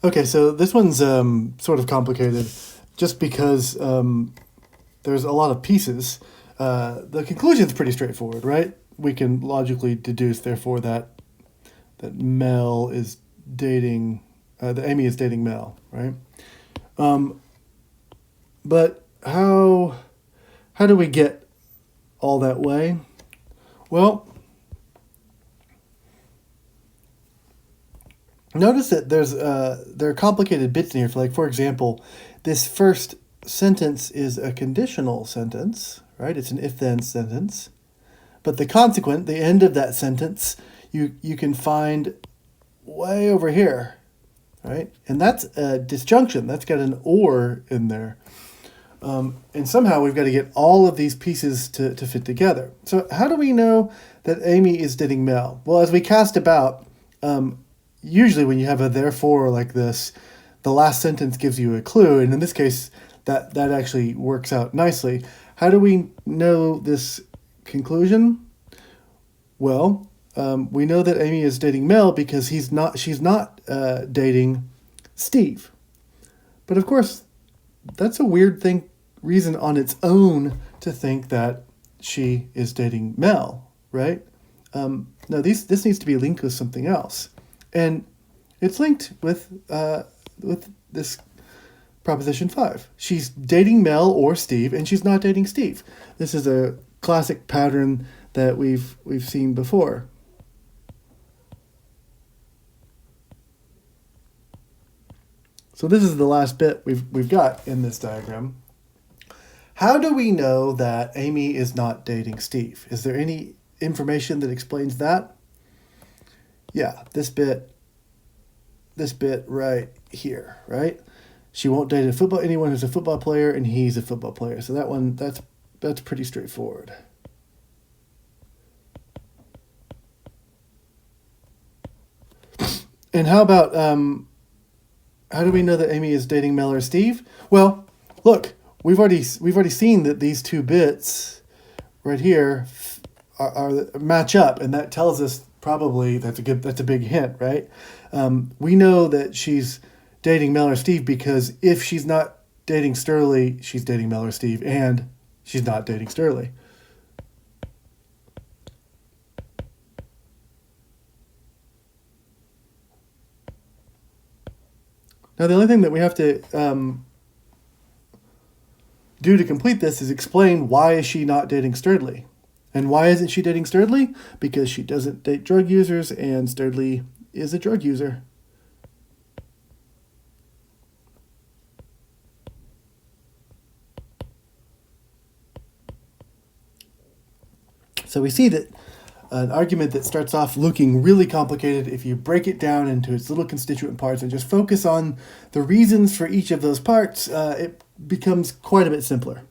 Okay, so this one's sort of complicated just because there's a lot of pieces. The conclusion's pretty straightforward, right? We can logically deduce, therefore, that Mel is dating, that Amy is dating Mel, right? Um, but how do we get all that way? Well, notice that there are complicated bits in here. For example, this first sentence is a conditional sentence, right? It's an if-then sentence. But the consequent, the end of that sentence, you can find way over here, right? And that's a disjunction. That's got an or in there. And somehow we've got to get all of these pieces to fit together. So how do we know that Amy is dating Mel? Well, as we cast about, usually when you have a therefore like this, the last sentence gives you a clue. And in this case, that actually works out nicely. How do we know this conclusion? Well, we know that Amy is dating Mel because she's not dating Steve. But of course, that's a weird reason on its own to think that she is dating Mel, right? No, this needs to be linked with something else, and it's linked with this proposition 5. She's dating Mel or Steve, and she's not dating Steve. This is a classic pattern that we've seen before. So this is the last bit we've got in this diagram. How do we know that Amy is not dating Steve? Is there any information that explains that? Yeah, this bit right here, right? She won't date anyone who's a football player, and he's a football player. So that's pretty straightforward. And how about how do we know that Amy is dating Mel or Steve? Well, look, we've already seen that these two bits right here are match up, and that tells us probably that's a big hint, right? We know that she's dating Mel or Steve because if she's not dating Sterling, she's dating Mel or Steve, and she's not dating Sterling. Now, the only thing that we have to do to complete this is explain why is she not dating Sturdley. And why isn't she dating Sturdley? Because she doesn't date drug users, and Sturdley is a drug user. So we see that an argument that starts off looking really complicated, if you break it down into its little constituent parts and just focus on the reasons for each of those parts, it becomes quite a bit simpler.